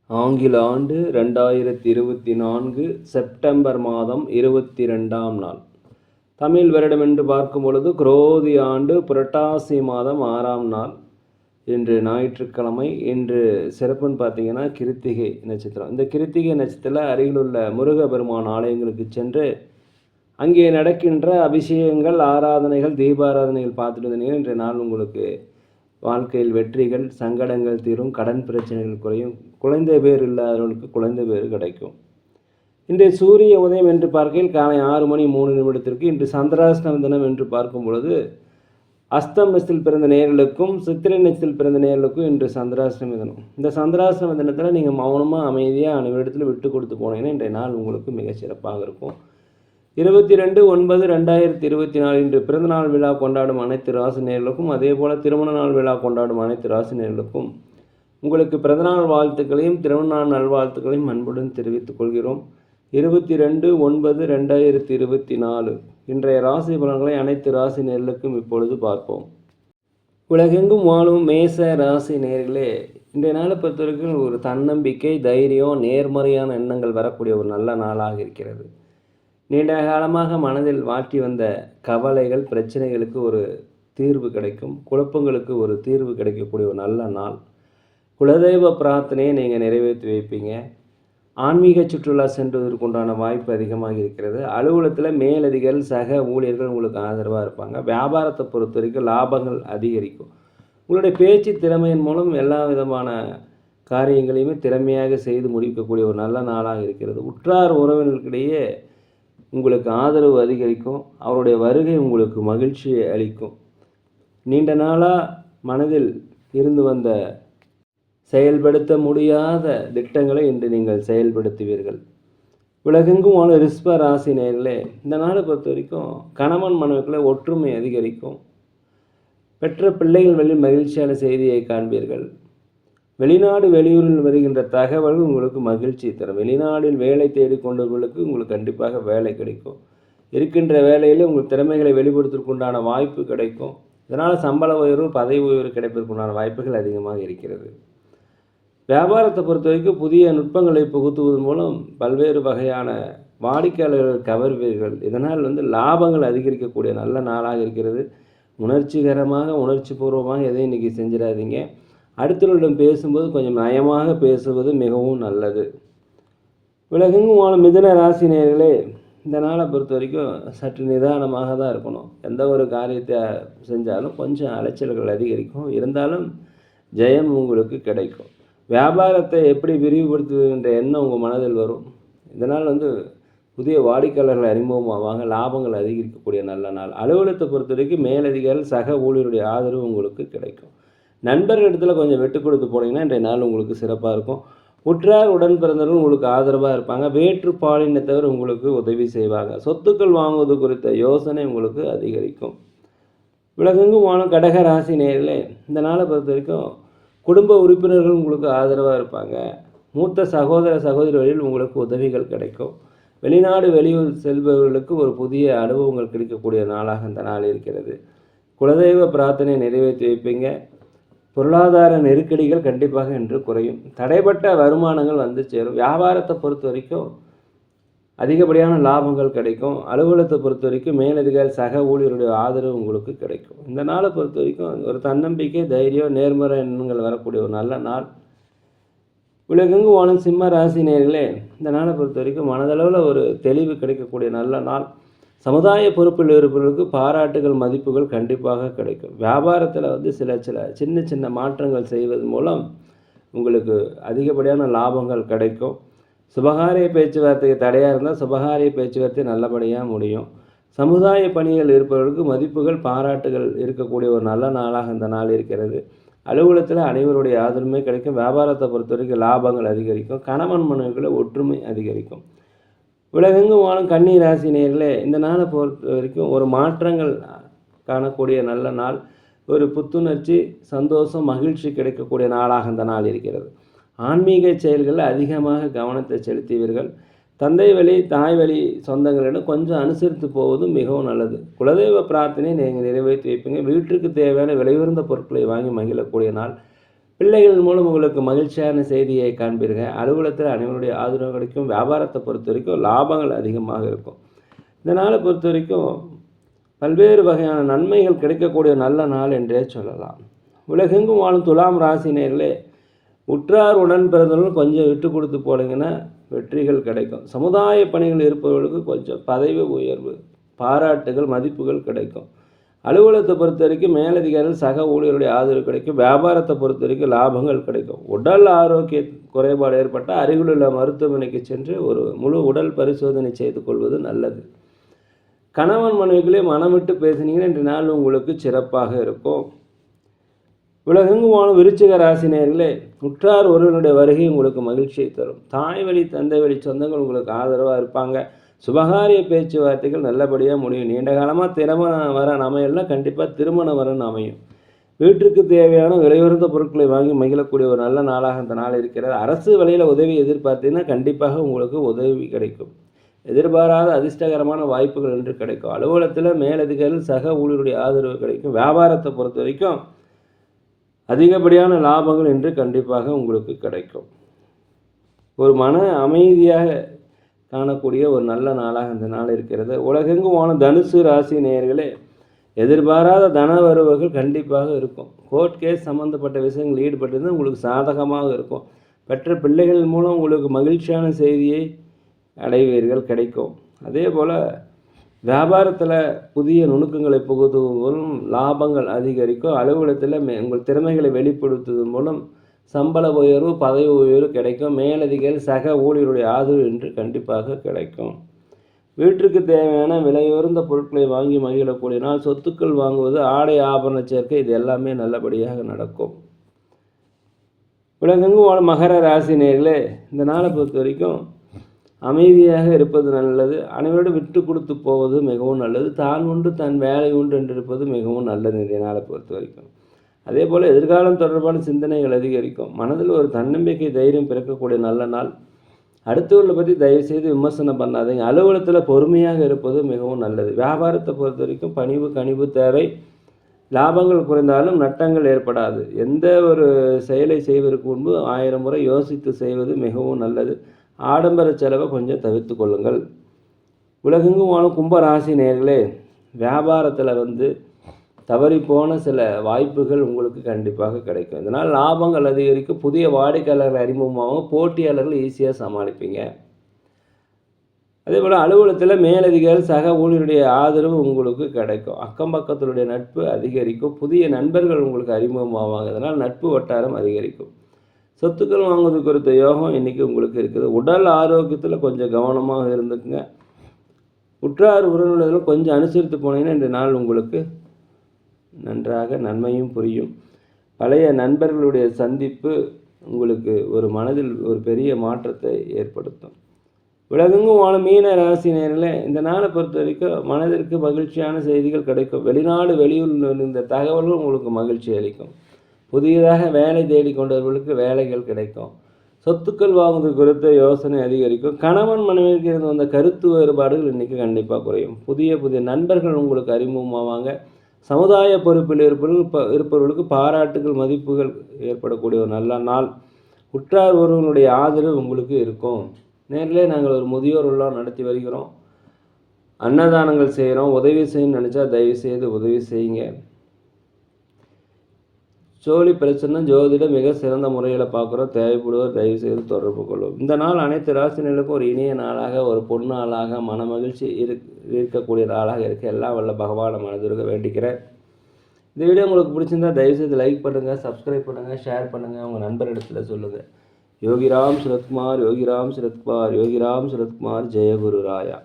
ஆங்கில ஆண்டு 2024 செப்டம்பர் மாதம் 22ஆம் நாள். தமிழ் வருடம் என்று பார்க்கும் பொழுது குரோதி ஆண்டு புரட்டாசி மாதம் 6ஆம் நாள். இன்று ஞாயிற்றுக்கிழமை. இன்று சிறப்புன்னு பார்த்தீங்கன்னா கிருத்திகை நட்சத்திரம். இந்த கிருத்திகை நட்சத்திரத்தில் அருகிலுள்ள முருகப்பெருமான் ஆலயங்களுக்கு சென்று அங்கே நடக்கின்ற அபிஷேகங்கள், ஆராதனைகள், தீபாராதனைகள் பார்த்துட்டு வந்தீங்கன்னா இன்றைய நாள் உங்களுக்கு வாழ்க்கையில் வெற்றிகள், சங்கடங்கள் தீரும், கடன் பிரச்சனைகள் குறையும், குழந்தை பேர் இல்லாதவர்களுக்கு குழந்தை பேர் கிடைக்கும். இன்றைய சூரிய உதயம் என்று பார்க்கையில் காலை 6:03 இன்று சந்திராஷ்டம தினம் என்று பார்க்கும் பொழுது அஸ்தம் நட்சத்திரத்தில் பிறந்த நேயர்களுக்கும் சித்திரை நட்சத்திரத்தில் பிறந்த நேயர்களுக்கும் இன்று சந்திராஷ்டம தினம். இந்த சந்திராஷ்டம தினத்தில் நீங்கள் மௌனமாக அமைதியாக அனைவரிடத்தில் விட்டு கொடுத்து போனீங்கன்னா இன்றைய நாள் உங்களுக்கு மிகச் சிறப்பாக இருக்கும். 22/9/2024 இன்று பிறந்தநாள் விழா கொண்டாடும் அனைத்து ராசி நேயர்களுக்கும், அதே போல் திருமண நாள் விழா கொண்டாடும் அனைத்து ராசி நேயர்களுக்கும் உங்களுக்கு பிறந்தநாள் வாழ்த்துக்களையும் திருமண நாள் நல்வாழ்த்துக்களையும் அன்புடன் தெரிவித்துக் கொள்கிறோம். 22/9/2024 இன்றைய ராசி பலன்களை அனைத்து ராசி நேயர்களுக்கும் இப்பொழுது பார்ப்போம். உலகெங்கும் வாழும் மேச ராசி நேயர்களே, இன்றைய நாளை பொறுத்தவரைக்கும் ஒரு தன்னம்பிக்கை, தைரியம், நேர்மறையான எண்ணங்கள் வரக்கூடிய ஒரு நல்ல நாளாக இருக்கிறது. நீண்ட காலமாக மனதில் வாட்டி வந்த கவலைகள், பிரச்சனைகளுக்கு ஒரு தீர்வு கிடைக்கும். குழப்பங்களுக்கு ஒரு தீர்வு கிடைக்கக்கூடிய ஒரு நல்ல நாள். குலதெய்வ பிரார்த்தனையை நீங்கள் நிறைவேற்றி வைப்பீங்க. ஆன்மீக சுற்றுலா சென்றுவதற்குண்டான வாய்ப்பு அதிகமாக இருக்கிறது. அலுவலகத்தில் மேலதிகாரிகள், சக ஊழியர்கள் உங்களுக்கு ஆதரவாக இருப்பாங்க. வியாபாரத்தை பொறுத்த வரைக்கும் லாபங்கள் அதிகரிக்கும். உங்களுடைய பேச்சு திறமையின் மூலம் எல்லா விதமான காரியங்களையுமே திறமையாக செய்து முடிக்கக்கூடிய ஒரு நல்ல நாளாக இருக்கிறது. உற்றார் உறவினர்களுக்கிடையே உங்களுக்கு ஆதரவு அதிகரிக்கும். அவருடைய வருகை உங்களுக்கு மகிழ்ச்சியை அளிக்கும். நீண்ட நாளாக மனதில் இருந்து வந்த செயல்படுத்த முடியாத திட்டங்களை இன்று நீங்கள் செயல்படுத்துவீர்கள். உலகெங்கும் வாழும் ரிஷப ராசி நேயர்களே, இந்த நாளை பொறுத்த வரைக்கும் கணவன் மனைவிக்குள்ள ஒற்றுமை அதிகரிக்கும். பெற்ற பிள்ளைகள் வழி மகிழ்ச்சியான செய்தியை காண்பீர்கள். வெளிநாடு வெளியூரில் வருகின்ற தகவல்கள் உங்களுக்கு மகிழ்ச்சி தரும். வெளிநாடில் வேலை தேடிக்கொண்டவர்களுக்கு உங்களுக்கு கண்டிப்பாக வேலை கிடைக்கும். இருக்கின்ற வேலையில் உங்கள் திறமைகளை வெளிப்படுத்துவதற்குண்டான வாய்ப்பு கிடைக்கும். இதனால் சம்பள உயர்வு, பதவி உயர்வு கிடைப்பதற்குண்டான வாய்ப்புகள் அதிகமாக இருக்கிறது. வியாபாரத்தை பொறுத்த வரைக்கும் புதிய நுட்பங்களை புகுத்துவதன் மூலம் பல்வேறு வகையான வாடிக்கையாளர்கள் கவர்வீர்கள். இதனால் லாபங்கள் அதிகரிக்கக்கூடிய நல்ல நாளாக இருக்கிறது. உணர்ச்சிகரமாக, உணர்ச்சி பூர்வமாக எதையும் இன்றைக்கி செஞ்சிடாதீங்க. அடுத்தவர்களிடம் பேசும்போது கொஞ்சம் நயமாக பேசுவது மிகவும் நல்லது. உலகெங்கும் வாழும் மிதுன ராசி நேயர்களே, இந்த நாளை பொறுத்த வரைக்கும் சற்று நிதானமாக தான் இருக்கணும். எந்த ஒரு காரியத்தை செஞ்சாலும் கொஞ்சம் அலைச்சல்கள் அதிகரிக்கும். இருந்தாலும் ஜெயம் உங்களுக்கு கிடைக்கும். வியாபாரத்தை எப்படி விரிவுபடுத்துவதுன்ற எண்ணம் உங்கள் மனதில் வரும். இதனால் புதிய வாடிக்கையாளர்கள் அறிமுகமாவாங்க. லாபங்கள் அதிகரிக்கக்கூடிய நல்ல நாள். அலுவலகத்தை பொறுத்த வரைக்கும் மேலதிகாரிகள், சக ஊழியருடைய ஆதரவு உங்களுக்கு கிடைக்கும். நண்பர்கள் இடத்துல கொஞ்சம் விட்டு கொடுத்து போனீங்கன்னா இன்றைய நாள் உங்களுக்கு சிறப்பாக இருக்கும். உற்றார் உடன் பிறந்தவர்கள் உங்களுக்கு ஆதரவாக இருப்பாங்க. வேற்று பாலினத்தவர் உங்களுக்கு உதவி செய்வாங்க. சொத்துக்கள் வாங்குவது குறித்த யோசனை உங்களுக்கு அதிகரிக்கும். உலகெங்கும் வாழும் கடக ராசி நேயர்களே, இந்த நாளை பொறுத்த வரைக்கும் குடும்ப உறுப்பினர்கள் உங்களுக்கு ஆதரவாக இருப்பாங்க. மூத்த சகோதர சகோதரிகளில் உங்களுக்கு உதவிகள் கிடைக்கும். வெளிநாடு வெளியூர் செல்பவர்களுக்கு ஒரு புதிய அனுபவங்கள் கிடைக்கக்கூடிய நாளாக இந்த நாள் இருக்கிறது. குலதெய்வ பிரார்த்தனை நிறைவேற்றி வைப்பீங்க. பொருளாதார நெருக்கடிகள் கண்டிப்பாக இன்று குறையும். தடைப்பட்ட வருமானங்கள் வந்து சேரும். வியாபாரத்தை பொறுத்த வரைக்கும் அதிகப்படியான லாபங்கள் கிடைக்கும். அலுவலகத்தை பொறுத்த வரைக்கும் மேலதிகாரி, சக ஊழியருடைய ஆதரவு உங்களுக்கு கிடைக்கும். இந்த நாளை பொறுத்த வரைக்கும் ஒரு தன்னம்பிக்கை, தைரியம், நேர்மறை எண்ணங்கள் வரக்கூடிய ஒரு நல்ல நாள். உலகெங்கு வாழும் சிம்ம ராசி நேயர்களே, இந்த நாளை பொறுத்த வரைக்கும் மனதளவில் ஒரு தெளிவு கிடைக்கக்கூடிய நல்ல நாள். சமுதாய பொறுப்பில் இருப்பவர்களுக்கு பாராட்டுகள், மதிப்புகள் கண்டிப்பாக கிடைக்கும். வியாபாரத்தில் சில சின்ன சின்ன மாற்றங்கள் செய்வதன் மூலம் உங்களுக்கு அதிகப்படியான லாபங்கள் கிடைக்கும். சுபகாரிய பேச்சுவார்த்தைக்கு தடையாக இருந்தால் சுபகாரிய பேச்சுவார்த்தை நல்லபடியாக முடியும். சமுதாய பணிகள் இருப்பவர்களுக்கு மதிப்புகள், பாராட்டுகள் இருக்கக்கூடிய ஒரு நல்ல நாளாக இந்த நாள் இருக்கிறது. அலுவலகத்தில் அனைவருடைய ஆதரவுமே கிடைக்கும். வியாபாரத்தை பொறுத்த வரைக்கும் லாபங்கள் அதிகரிக்கும். கணவன் மனைவிக்குள்ள ஒற்றுமை அதிகரிக்கும். உலகெங்கும் வாழும் கன்னி ராசி நேயர்களே, இந்த நாளை பொறுத்த வரைக்கும் ஒரு மாற்றங்கள் காணக்கூடிய நல்ல நாள். ஒரு புத்துணர்ச்சி, சந்தோஷம், மகிழ்ச்சி கிடைக்கக்கூடிய நாளாக இந்த நாள் இருக்கிறது. ஆன்மீக செயல்களில் அதிகமாக கவனத்தை செலுத்துவீர்கள். தந்தை வழி, தாய் வழி சொந்தங்களிடம் கொஞ்சம் அனுசரித்து போவது மிகவும் நல்லது. குலதெய்வ பிரார்த்தனை நீங்கள் நிறைவேற்றி வைப்பீங்க. வீட்டுக்கு தேவையான விலையுயர்ந்த பொருட்களை வாங்கி மகிழக்கூடிய நாள். பிள்ளைகள் மூலம் உங்களுக்கு மகிழ்ச்சியான செய்தியை காண்பீர்கள். அலுவலகத்தில் அனைவருடைய ஆதரவு கிடைக்கும். வியாபாரத்தை பொறுத்த வரைக்கும் லாபங்கள் அதிகமாக இருக்கும். இந்த நாளை பொறுத்த வரைக்கும் பல்வேறு வகையான நன்மைகள் கிடைக்கக்கூடிய நல்ல நாள் என்றே சொல்லலாம். உலகெங்கும் வாழும் துலாம் ராசினியர்களே, உற்றார் உடன் பிறந்தவர்கள் கொஞ்சம் விட்டு கொடுத்து போனீங்கன்னா வெற்றிகள் கிடைக்கும். சமுதாய பணிகள் இருப்பவர்களுக்கு கொஞ்சம் பதவி உயர்வு, பாராட்டுகள், மதிப்புகள் கிடைக்கும். அலுவலகத்தை பொறுத்த வரைக்கும் மேலதிகாரிகள் சக ஊழியருடைய ஆதரவு கிடைக்கும். வியாபாரத்தை பொறுத்த வரைக்கும் லாபங்கள் கிடைக்கும். உடல் ஆரோக்கிய குறைபாடு ஏற்பட்டால் அருகிலுள்ள மருத்துவமனைக்கு சென்று ஒரு முழு உடல் பரிசோதனை செய்து கொள்வது நல்லது. கணவன் மனைவிகளே மனம் விட்டு பேசினீங்கன்னா இன்றைய நாள் உங்களுக்கு சிறப்பாக இருக்கும். உலகெங்கும் வாழும் விருச்சிக ராசினியர்களே, உற்றார் ஒருவனுடைய வருகை உங்களுக்கு மகிழ்ச்சியை தரும். தாய் வழி தந்தை வழி சொந்தங்கள் உங்களுக்கு ஆதரவாக இருப்பாங்க. சுபகாரிய பேச்சுவார்த்தைகள் நல்லபடியாக முடியும். நீண்ட காலமாக திருமணம் வரன் அமையலாம், கண்டிப்பாக திருமணம் வரன் அமையும். வீட்டுக்கு தேவையான விலையுறந்த பொருட்களை வாங்கி மகிழக்கூடிய ஒரு நல்ல நாளாக இந்த நாள் இருக்கிறது. அரசு வழியில் உதவி எதிர்பார்த்தீங்கன்னா கண்டிப்பாக உங்களுக்கு உதவி கிடைக்கும். எதிர்பாராத அதிர்ஷ்டகரமான வாய்ப்புகள் என்று கிடைக்கும். அலுவலகத்தில் மேலதிகாரிகள் சக ஊழியருடைய ஆதரவு கிடைக்கும். வியாபாரத்தை பொறுத்த வரைக்கும் அதிகப்படியான லாபங்கள் என்று கண்டிப்பாக உங்களுக்கு கிடைக்கும். ஒரு மன அமைதியாக காணக்கூடிய ஒரு நல்ல நாளாக இந்த நாள் இருக்கிறது. உலகெங்கும் வாழும் தனுசு ராசி நேயர்களே, எதிர்பாராத தன வரவுகள் கண்டிப்பாக இருக்கும். கோர்ட் கேஸ் சம்மந்தப்பட்ட விஷயங்கள் ஈடுபட்டிருந்தால் உங்களுக்கு சாதகமாக இருக்கும். பெற்ற பிள்ளைகள் மூலம் உங்களுக்கு மகிழ்ச்சியான செய்தியை அடைவீர்கள், கிடைக்கும். அதே போல் வியாபாரத்தில் புதிய நுணுக்கங்களை புகுத்துவதன் மூலம் லாபங்கள் அதிகரிக்கும். அலுவலகத்தில் உங்கள் திறமைகளை வெளிப்படுத்துவதன் மூலம் சம்பள உயர்வு, பதவி உயர்வு கிடைக்கும். மேலதிகாரிகள் சக ஊழியருடைய ஆதரவு என்று கண்டிப்பாக கிடைக்கும். வீட்டிற்கு தேவையான விலையுயர்ந்த பொருட்களை வாங்கி மகிழக்கூடிய நாள். சொத்துக்கள் வாங்குவது, ஆடை ஆபரண சேர்க்கை, இது எல்லாமே நல்லபடியாக நடக்கும். உலகெங்கும் வாழும் மகர ராசி நேயர்களே, இந்த நாளை பொறுத்த வரைக்கும் அமைதியாக இருப்பது நல்லது. அனைவரோடு விட்டு கொடுத்து போவது மிகவும் நல்லது. தான் உண்டு தன் வேலை உண்டு என்று இருப்பது மிகவும் நல்லது இந்த நாளை பொறுத்த வரைக்கும். அதே போல் எதிர்காலம் தொடர்பான சிந்தனைகள் அதிகரிக்கும். மனதில் ஒரு தன்னம்பிக்கை, தைரியம் பிறக்கக்கூடிய நல்ல நாள். அடுத்தவர்களை பற்றி தயவுசெய்து விமர்சனம் பண்ணாதீங்க. அலுவலகத்தில் பொறுமையாக இருப்பது மிகவும் நல்லது. வியாபாரத்தை பொறுத்த வரைக்கும் பணிவு கனிவு தேவை. லாபங்கள் குறைந்தாலும் நட்டங்கள் ஏற்படாது. எந்த ஒரு செயலை செய்வதற்கு முன்பு 1000 முறை யோசித்து செய்வது மிகவும் நல்லது. ஆடம்பர செலவை கொஞ்சம் தவிர்த்து கொள்ளுங்கள். உலகெங்கும் வாழும் கும்பராசி நேயர்களே, வியாபாரத்தில் தவறிப்போன சில வாய்ப்புகள் உங்களுக்கு கண்டிப்பாக கிடைக்கும். இதனால் லாபங்கள் அதிகரிக்கும். புதிய வாடிக்கையாளர்கள் அறிமுகமாகவும் போட்டியாளர்கள் ஈஸியாக சமாளிப்பீங்க. அதே போல் அலுவலகத்தில் மேலதிகாரி சக ஊழியருடைய ஆதரவு உங்களுக்கு கிடைக்கும். அக்கம் பக்கத்தினுடைய நட்பு அதிகரிக்கும். புதிய நண்பர்கள் உங்களுக்கு அறிமுகமாவாங்க. இதனால் நட்பு வட்டாரம் அதிகரிக்கும். சொத்துக்கள் வாங்குவது குறித்த யோகம் இன்றைக்கி உங்களுக்கு இருக்குது. உடல் ஆரோக்கியத்தில் கொஞ்சம் கவனமாக இருந்துக்குங்க. உற்றார் உறவினர்களும் கொஞ்சம் அனுசரித்து போனீங்கன்னா இன்றைய நாள் உங்களுக்கு நன்றாக நன்மையும் புரியும். பழைய நண்பர்களுடைய சந்திப்பு உங்களுக்கு ஒரு மனதில் ஒரு பெரிய மாற்றத்தை ஏற்படுத்தும். உலகெங்கும் வாழும் மீன ராசினியர்களே, இந்த நாளை பொறுத்த வரைக்கும் மனதிற்கு மகிழ்ச்சியான செய்திகள் கிடைக்கும். வெளிநாடு வெளியூரில் இருந்த தகவல்கள் உங்களுக்கு மகிழ்ச்சி அளிக்கும். புதியதாக வேலை தேடிக்கொண்டவர்களுக்கு வேலைகள் கிடைக்கும். சொத்துக்கள் வாங்குவது குறித்த யோசனை அதிகரிக்கும். கணவன் மனைவிக்கு இருந்து வந்த கருத்து வேறுபாடுகள் இன்றைக்கி கண்டிப்பாக குறையும். புதிய புதிய நண்பர்கள் உங்களுக்கு அறிமுகமாவாங்க. சமுதாய பொறுப்பில் இருப்பவர்களுக்கு பாராட்டுகள், மதிப்புகள் ஏற்படக்கூடிய ஒரு நல்ல நாள். உற்றார் ஒருவனுடைய ஆதரவு உங்களுக்கு இருக்கும். நேரிலே நாங்கள் ஒரு முதியோர் உள்ளம் நடத்தி வருகிறோம். அன்னதானங்கள் செய்கிறோம். உதவி செய்யணும்னு நினச்சா தயவு செய்து உதவி செய்யுங்க. ஜோலி பிரச்சனை ஜோதிடம் மிக சிறந்த முறையில் பார்க்குறோம். தேவைப்படுவோர் தயவு செய்து தொடர்பு கொள்ளும். இந்த நாள் அனைத்து ராசினர்களுக்கும் ஒரு இனிய நாளாக, ஒரு பொன்னாளாக, மன மகிழ்ச்சி இருக்கக்கூடிய நாளாக இருக்க எல்லாம் வல்ல பகவானை மனதிற்கு வேண்டிக்கிறேன். இந்த வீடியோ உங்களுக்கு பிடிச்சிருந்தா தயவுசெய்து லைக் பண்ணுங்கள், சப்ஸ்கிரைப் பண்ணுங்கள், ஷேர் பண்ணுங்கள், உங்கள் நண்பரிடத்தில் சொல்லுங்கள். யோகிராம் சுரத்குமார், யோகிராம் சுரத்குமார், யோகிராம் சுரத்குமார், ஜெயகுரு ராயா.